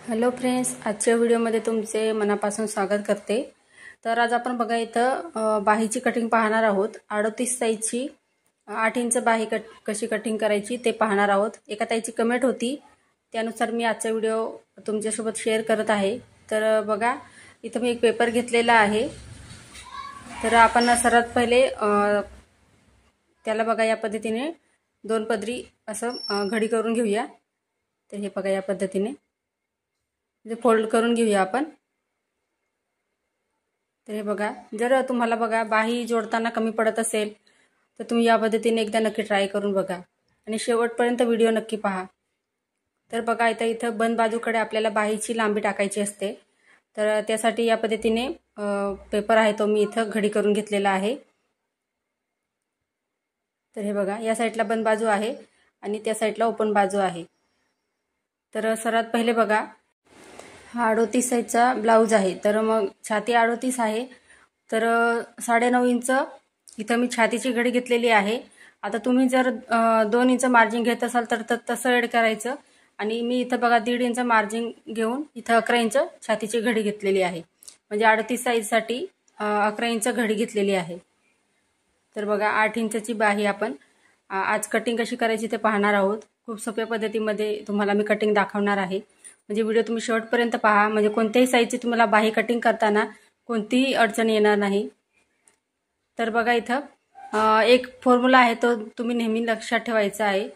Hello friends, आजच्या व्हिडिओमध्ये तुमचे मनापासून स्वागत करते। तर आज आपण बघा इथं बाहीची कटिंग पाहणार आहोत। 38 साईजची 8 इंच बाही कशी कटिंग करायची ते पाहणार आहोत। एका ताईची कमेंट होती, त्यानुसार मी आजचा व्हिडिओ तुमच्यासोबत शेअर करत आहे। तर बघा इथं मी एक पेपर घेतलेला आहे। तर आपण सर्वात पहिले त्याला बघा या पद्धतीने दोन पदरी असं घडी करून घेऊया। तर हे बघा या पद्धतीने फोल्ड करून घेऊया आपण। तर हे बघा, जर तुम्हाला बघा बाही जोडताना कमी पडत असेल तर तुम्ही या पद्धतीने एकदा नक्की ट्राय करून बघा आणि शेवटपर्यंत व्हिडिओ नक्की पहा। तर बघा इथं बंद बाजूकडे आपल्याला बाहीची लांबी टाकायची असते। तर त्यासाठी या पद्धतीने पेपर आहे तो मी इथं घडी करून घेतलेला आहे। तर हे बघा, या साईडला बंद बाजू आहे आणि त्या साईडला ओपन बाजू आहे। तर सर्वात पहिले बघा, हा 38 साईजचा ब्लाउज आहे। तर मग छाती 38 आहे, तर 9.5 इंच इथं मी छातीची घडी घेतलेली आहे। आता तुम्ही जर 2 इंच मार्जिन घेत असाल तर तसं ॲड करायचं। आणि मी इथं बघा 1.5 इंच मार्जिन घेऊन इथं 11 इंच छातीची घडी घेतलेली आहे। म्हणजे 38 साईजसाठी 11 इंच घडी घेतलेली आहे। तर बघा 8 इंचची बाही आपण आज कटिंग कशी करायची ते पाहणार आहोत। खूप सोप्या पद्धतीमध्ये तुम्हाला मी कटिंग दाखवणार आहे। म्हणजे व्हिडिओ तुम्ही शेवटपर्यंत पहा, म्हणजे कोणत्याही साईजची तुम्हाला बाही कटिंग करताना कोणतीही अडचण येणार नाही। तर बघा इथं एक फॉर्म्युला आहे, तो तुम्ही नेहमी लक्षात ठेवायचा आहे।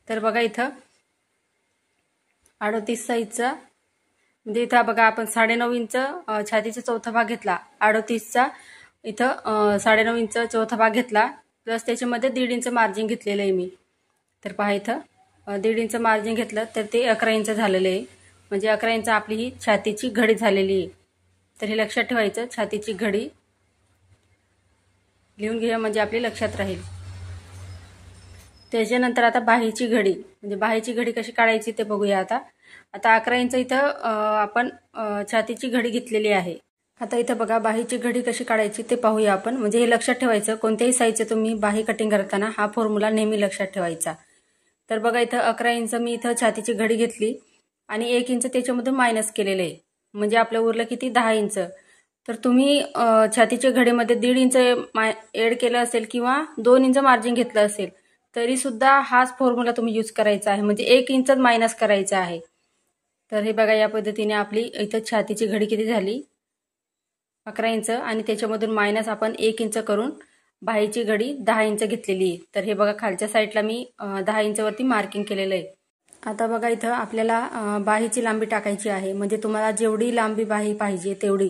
तर बघा इथं 38 साईजचा म्हणजे इथं बघा आपण 9.5 इंच छातीचा चौथा भाग घेतला। 38चा इथं 9.5 इंच चौथा भाग घेतला, प्लस त्याच्यामध्ये 1.5 इंच मार्जिन घेतलेलं आहे मी। तर पहा इथं 1.5 इंच मार्जिन घेतलं तर ते 11 इंच झालेले आहे। म्हणजे 11 इंच आपली ही छातीची घडी झालेली आहे। तर हे लक्षात ठेवायचं, छातीची घडी लिहून घ्या म्हणजे आपली लक्षात राहील। त्याच्यानंतर आता बाहीची घडी, म्हणजे बाहीची घडी कशी काढायची ते बघूया। आता 11 इंच इथं आपण छातीची घडी घेतलेली आहे। आता इथं बघा बाहीची घडी कशी काढायची ते पाहूया आपण। म्हणजे हे लक्षात ठेवायचं, कोणत्याही साईजचे तुम्ही बाही कटिंग करताना हा फॉर्म्युला नेहमी लक्षात ठेवायचा। तर बघा इथं 11 इंच मी इथं छातीची घडी घेतली आणि 1 इंच त्याच्यामधून मायनस केलेलं आहे, म्हणजे आपलं उरलं किती 10 इंच। तर तुम्ही छातीच्या घडीमध्ये 1.5 इंच ॲड केलं असेल किंवा 2 इंच मार्जिन घेतलं असेल तरी सुद्धा हाच फॉर्म्युला तुम्ही यूज करायचा आहे, म्हणजे 1 इंच मायनस करायचं आहे। तर हे बघा या पद्धतीने आपली इथं छातीची घडी किती झाली 11 इंच आणि त्याच्यामधून मायनस आपण 1 इंच करून बाहीची घडी 10 इंच घेतलेली आहे। तर हे बघा खालच्या साईडला मी 10 इंच वरती मार्किंग केलेलं आहे। आता बघा इथं आपल्याला बाहीची लांबी टाकायची आहे, म्हणजे तुम्हाला जेवढी लांबी बाही पाहिजे तेवढी।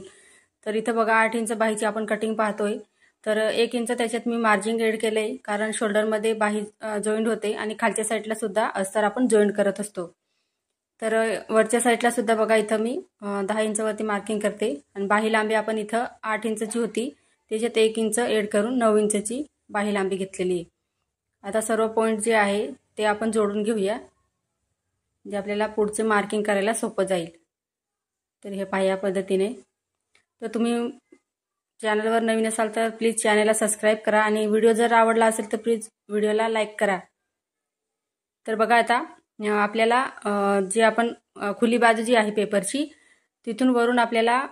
तर इथं बघा 8 इंच बाहीची आपण कटिंग पाहतोय, तर 1 इंच त्याच्यात मी मार्जिन ॲड केलंय, कारण शोल्डरमध्ये बाही जॉईंट होते आणि खालच्या साईडला सुद्धा अस्तर आपण जॉईंट करत असतो। तर वरच्या साईडला सुद्धा बघा इथं मी 10 इंच वरती मार्किंग करते आणि बाही लांबी आपण इथं 8 इंचची होती, त्याच्यात 1 इंच ॲड करून 9 इंचची बाही लांबी घेतलेली आहे। आता सर्व पॉईंट जे आहे ते आपण जोडून घेऊया, म्हणजे आपल्याला पुढचे मार्किंग करायला सोपं जाईल। तर हे पहा या पद्धतीने। तर तुम्ही चॅनलवर नवीन असाल तर प्लीज चॅनलला सबस्क्राईब करा आणि व्हिडिओ जर आवडला असेल तर प्लीज व्हिडिओला लाईक करा। तर बघा आता आपल्याला जे आपण खुली बाजू जी आहे पेपरची, तिथून वरून आपल्याला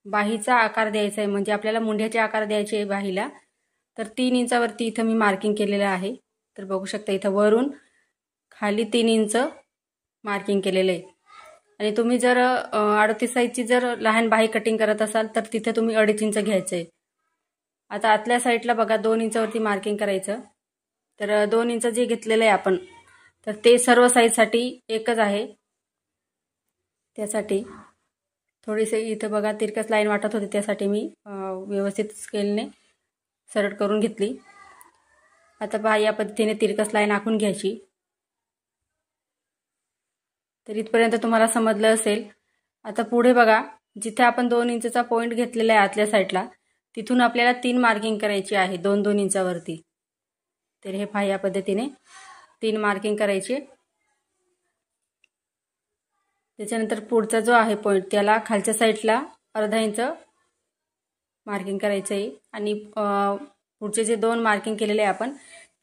बाहीचा आकार द्यायचा आहे, म्हणजे आपल्याला मुंढ्याचे आकार द्यायचे आहे बाहीला। तर 3 इंचावरती इथं मी मार्किंग केलेलं आहे। तर बघू शकता इथं वरून खाली 3 इंच मार्किंग केलेलं आहे। आणि तुम्ही जर 38 साईजची जर लहान बाही कटिंग करत असाल तर तिथे तुम्ही 2.5 इंच घ्यायचं आहे। आता आतल्या साईडला बघा 2 इंचावरती मार्किंग करायचं। तर 2 इंच जे घेतलेलं आहे आपण, तर ते सर्व साईजसाठी एकच आहे। त्यासाठी थोडीशी इथं बघा तिरकस लाईन वाटत होती, त्यासाठी मी व्यवस्थित स्केलने सरळ करून घेतली। आता पहा या पद्धतीने तिरकस लाईन आखून घ्यायची। तर इथपर्यंत तुम्हाला समजलं असेल। आता पुढे बघा, जिथे आपण 2 इंचचा पॉईंट घेतलेला आहे आतल्या साईडला, तिथून आपल्याला 3 मार्किंग करायची आहे 2-2 इंचावरती। तर हे पहा या पद्धतीने 3 मार्किंग करायचे। त्याच्यानंतर पुढचा जो आहे पॉईंट त्याला खालच्या साईडला अर्धा इंच मार्किंग करायचं आहे आणि पुढचे जे 2 मार्किंग केलेले आहे आपण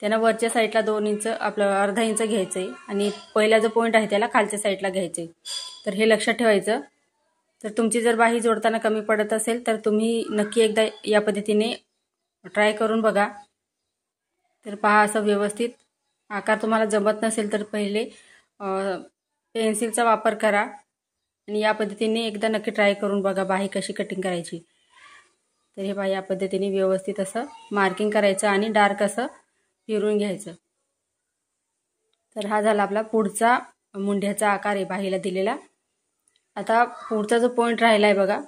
त्यानं वरच्या साईडला 2 इंच आपलं अर्धा इंच घ्यायचं आहे आणि पहिला जो पॉईंट आहे त्याला खालच्या साईडला घ्यायचं आहे. तर हे लक्षात ठेवायचं. तर तुमची जर बाही जोडताना कमी पडत असेल तर तुम्ही नक्की एकदा या पद्धतीने ट्राय करून बघा. तर पहा असं व्यवस्थित आकार तुम्हाला जमत नसेल तर पहिले पेन्सिलचा वापर करा आणि या पद्धतीने एकदा नक्की ट्राय करून बघा बाही कशी कटिंग करायची. तर हे पहा या पद्धतीने व्यवस्थित असं मार्किंग करायचं आणि डार्क असं फिरून घ्यायचं. तर हा झाला आपला पुढचा मुंढ्याचा आकार आहे बाहीला दिलेला. आता पुढचा जो पॉईंट राहिला आहे बघा,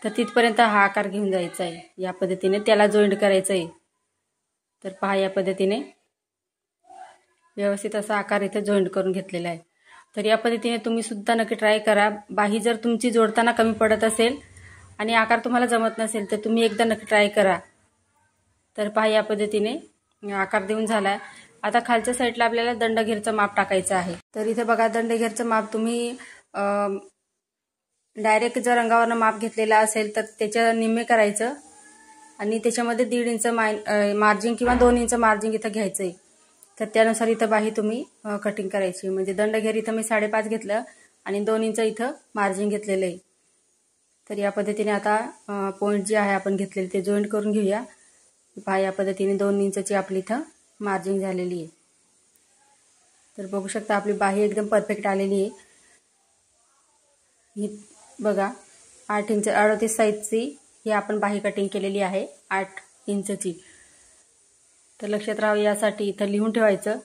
तर तिथपर्यंत हा आकार घेऊन जायचा आहे. या पद्धतीने त्याला जॉईंट करायचं आहे. तर पहा या पद्धतीने व्यवस्थित असा आकार इथे जॉईंट करून घेतलेला आहे. तर या पद्धतीने तुम्ही सुद्धा नक्की ट्राय करा. बाही जर तुमची जोडताना कमी पडत असेल आणि आकार तुम्हाला जमत नसेल तर तुम्ही एकदा नक्की ट्राय करा. तर पहा या पद्धतीने आकार देऊन झाला. आता खालच्या साईडला आपल्याला दंडघेरचं माप टाकायचं आहे. तर इथे बघा दंडघेरचं माप तुम्ही डायरेक्ट जर रंगावरनं माप घेतलेला असेल तर त्याच्या निम्मे करायचं आणि त्याच्यामध्ये 1.5 इंच मार्जिन किंवा 2 इंच मार्जिन इथं घ्यायचं आहे. तर त्यानुसार इथं बाही तुम्ही कटिंग करायची. म्हणजे दंडघेर इथं मी 5.5 घेतलं आणि 2 इंच इथं मार्जिन घेतलेलं आहे. तर या पद्धतीने आता पॉईंट जे आहे आपण घेतलेले ते जॉईंट करून घेऊया. पहा या पद्धतीने 2 इंचची आपली इथं मार्जिन झालेली आहे. तर बघू शकता आपली बाही एकदम परफेक्ट आलेली आहे. ही बघा 8 इंच 38 साईजची ही आपण बाही कटिंग केलेली आहे 8 इंचची. तर लक्षात राहावं यासाठी इथं लिहून ठेवायचं.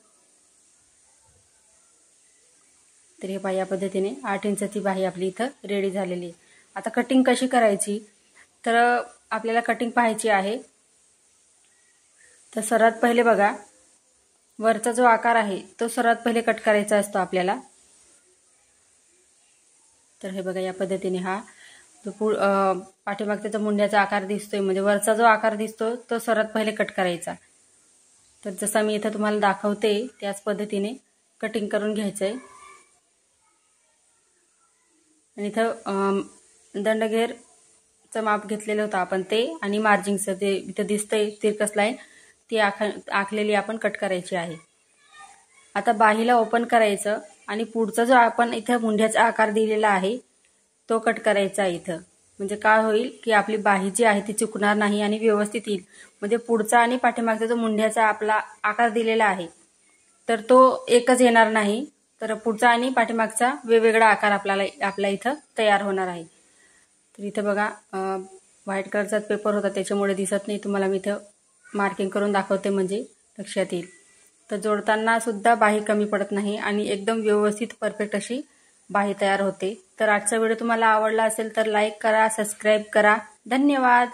तर हे पहा या पद्धतीने 8 इंचची बाही आपली इथं रेडी झालेली आहे. आता कटिंग कशी करायची तर आपल्याला कटिंग पाहायची आहे. तर सर्वात पहिले बघा वरचा जो आकार आहे तो सर्वात पहिले कट करायचा असतो आपल्याला. तर हे बघा या पद्धतीने हा जो पाठीमागचा जो मुंड्याचा आकार दिसतोय म्हणजे वरचा जो आकार दिसतो तो सर्वात पहिले कट करायचा. तर जसा मी इथं तुम्हाला दाखवते त्याच पद्धतीने कटिंग करून घ्यायचंय. आणि इथं दंडघेरचं माप घेतलेलं होतं आपण ते आणि मार्जिंगचं ते इथं दिसतंय तिरकस लाईन ती आखलेली आपण कट करायची आहे. आता बाहीला ओपन करायचं आणि पुढचा जो आपण इथं मुंढ्याचा आकार दिलेला आहे तो कट करायचा इथं. म्हणजे काय होईल की आपली बाही जी आहे ती चुकणार नाही आणि व्यवस्थित येईल. म्हणजे पुढचा आणि पाठीमागचा जो मुंढ्याचा आपला आकार दिलेला आहे तर तो एकच येणार नाही. तर पुढचा आणि पाठीमागचा वेगवेगळा आकार आपला इथं तयार होणार आहे. तर इथं बघा व्हाईट कलरचा पेपर होता त्याच्यामुळे दिसत नाही. तुम्हाला मी इथं मार्किंग करून दाखवते म्हणजे लक्षात येईल. तर जोडताना सुद्धा बाही कमी पडत नाही आणि एकदम व्यवस्थित परफेक्ट अशी बाही तयार होते. तर आजचा व्हिडिओ तुम्हाला आवडला असेल तर लाईक करा, सबस्क्राईब करा. धन्यवाद.